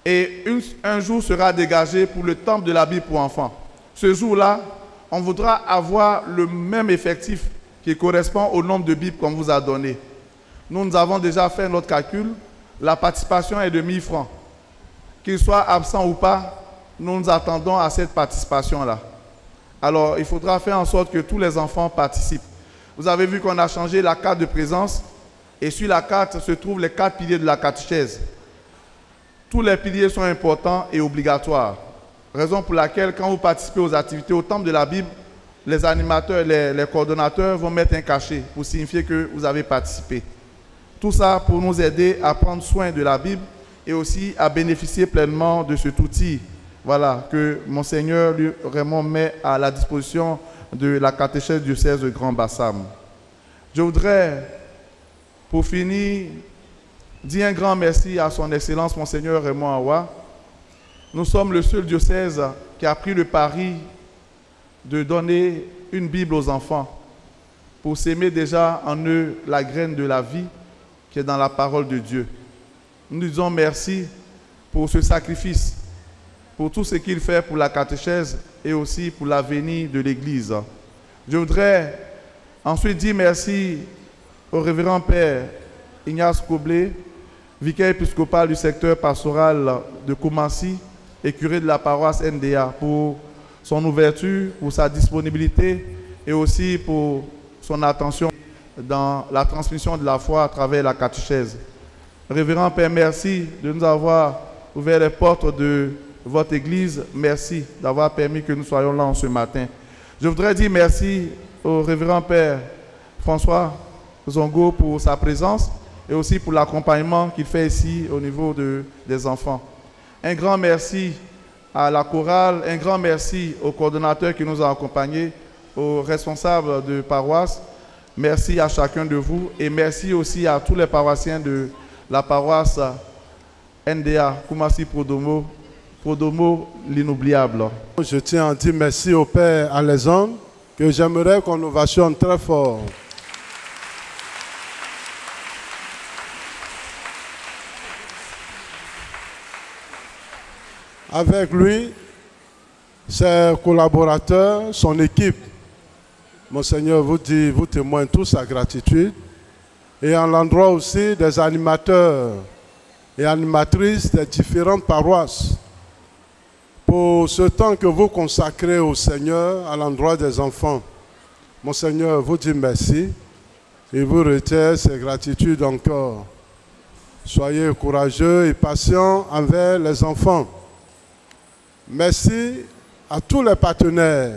Et un jour sera dégagé pour le temple de la Bible pour enfants. Ce jour-là, on voudra avoir le même effectif qui correspond au nombre de Bibles qu'on vous a donné. Nous avons déjà fait notre calcul. La participation est de 1000 francs. Qu'il soit absent ou pas, nous nous attendons à cette participation-là. Alors, il faudra faire en sorte que tous les enfants participent. Vous avez vu qu'on a changé la carte de présence et sur la carte se trouvent les 4 piliers de la catéchèse. Tous les piliers sont importants et obligatoires. Raison pour laquelle, quand vous participez aux activités au temple de la Bible, les animateurs, les coordonnateurs vont mettre un cachet pour signifier que vous avez participé. Tout ça pour nous aider à prendre soin de la Bible et aussi à bénéficier pleinement de cet outil, voilà, que Monseigneur Raymond met à la disposition de la catéchèse du diocèse de Grand Bassam. Je voudrais, pour finir, dire un grand merci à son Excellence Monseigneur Raymond Awa. Nous sommes le seul diocèse qui a pris le pari de donner une Bible aux enfants pour s'aimer déjà en eux la graine de la vie qui est dans la parole de Dieu. Nous disons merci pour ce sacrifice, pour tout ce qu'il fait pour la catéchèse et aussi pour l'avenir de l'Église. Je voudrais ensuite dire merci au révérend Père Ignace Coblé, vicaire épiscopal du secteur pastoral de Koumassi et curé de la paroisse NDA, pour son ouverture, pour sa disponibilité et aussi pour son attention dans la transmission de la foi à travers la catéchèse. Révérend Père, merci de nous avoir ouvert les portes de votre Église. Merci d'avoir permis que nous soyons là ce matin. Je voudrais dire merci au révérend Père François Zongo pour sa présence et aussi pour l'accompagnement qu'il fait ici au niveau des enfants. Un grand merci à la chorale, un grand merci au coordonnateur qui nous a accompagnés, aux responsables de paroisse. Merci à chacun de vous et merci aussi à tous les paroissiens de la paroisse NDA, Koumassi Prodomo, l'inoubliable. Je tiens à dire merci au Père Alexandre, que j'aimerais qu'on ovationne très fort. Avec lui, ses collaborateurs, son équipe, Monseigneur vous témoigne toute sa gratitude. Et en l'endroit aussi des animateurs et animatrices des différentes paroisses, pour ce temps que vous consacrez au Seigneur à l'endroit des enfants. Monseigneur vous dit merci et vous retire ses gratitudes encore. Soyez courageux et patients envers les enfants. Merci à tous les partenaires,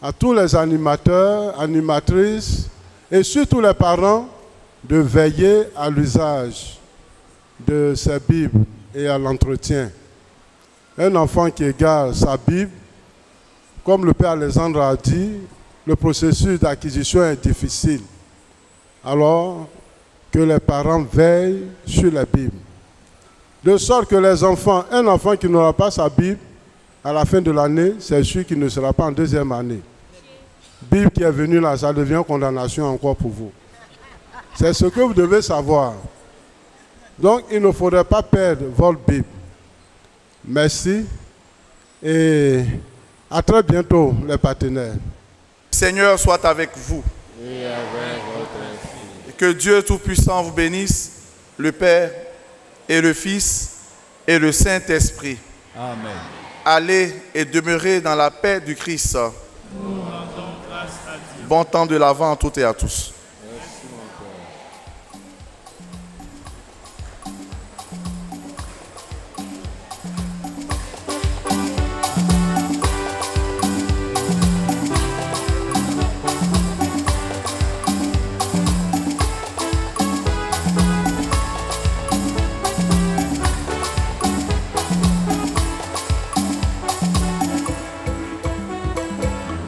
à tous les animateurs, animatrices et surtout les parents de veiller à l'usage de ces Bibles et à l'entretien. Un enfant qui égare sa Bible, comme le Père Alexandre a dit, le processus d'acquisition est difficile. Alors que les parents veillent sur la Bible. De sorte que les enfants, un enfant qui n'aura pas sa Bible, à la fin de l'année, c'est sûr qu'il ne sera pas en deuxième année. Bible qui est venue là, ça devient condamnation encore pour vous. C'est ce que vous devez savoir. Donc, il ne faudrait pas perdre votre Bible. Merci et à très bientôt, les partenaires. Seigneur soit avec vous. Et avec votre esprit. Et que Dieu Tout-Puissant vous bénisse, le Père et le Fils et le Saint-Esprit. Amen. Allez et demeurez dans la paix du Christ. Nous rendons grâce à Dieu. Bon temps de l'Avent à toutes et à tous. Merci mon Père.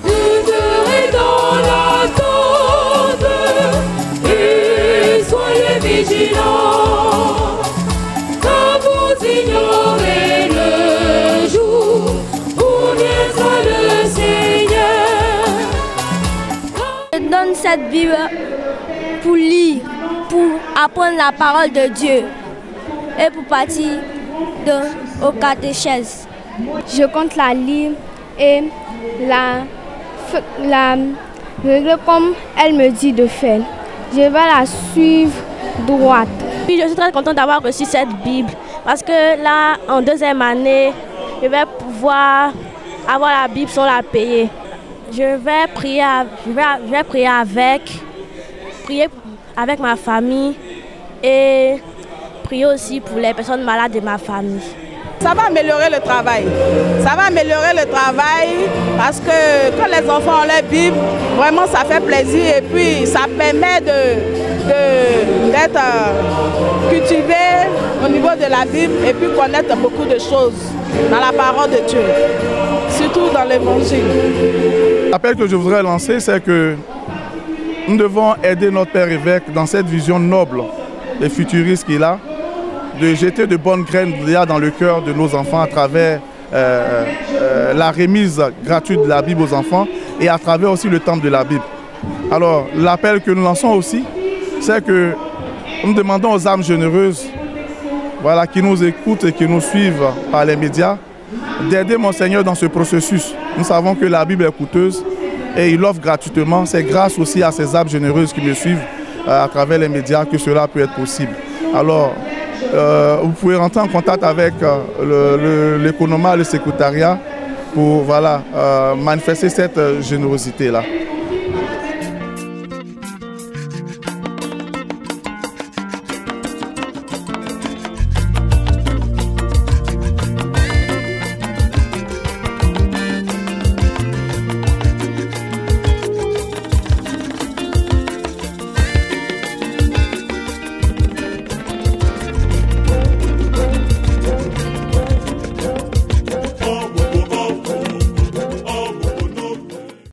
Demeurez dans l'attente et soyez vigilants, car vous ignorez le jour où viendra le Seigneur. Je donne cette Bible pour lire, pour apprendre la parole de Dieu et pour partir au catéchèse. Je compte la lire et la régler comme elle me dit de faire. Je vais la suivre droite. Puis je suis très contente d'avoir reçu cette Bible parce que là, en deuxième année, je vais pouvoir avoir la Bible sans la payer. Je vais prier avec ma famille et prier aussi pour les personnes malades de ma famille. Ça va améliorer le travail. Ça va améliorer le travail parce que quand les enfants ont leur Bible, vraiment ça fait plaisir et puis ça permet d'être cultivé au niveau de la Bible et puis connaître beaucoup de choses dans la parole de Dieu, surtout dans l'évangile. L'appel que je voudrais lancer, c'est que nous devons aider notre Père évêque dans cette vision noble et futuriste qu'il a, de jeter de bonnes graines dans le cœur de nos enfants à travers la remise gratuite de la Bible aux enfants et à travers aussi le temple de la Bible. Alors, l'appel que nous lançons aussi, c'est que nous demandons aux âmes généreuses, voilà, qui nous écoutent et qui nous suivent par les médias, d'aider Monseigneur dans ce processus. Nous savons que la Bible est coûteuse et il l'offre gratuitement. C'est grâce aussi à ces âmes généreuses qui me suivent à travers les médias que cela peut être possible. Alors, vous pouvez rentrer en contact avec l'économat, le secrétariat pour manifester cette générosité-là.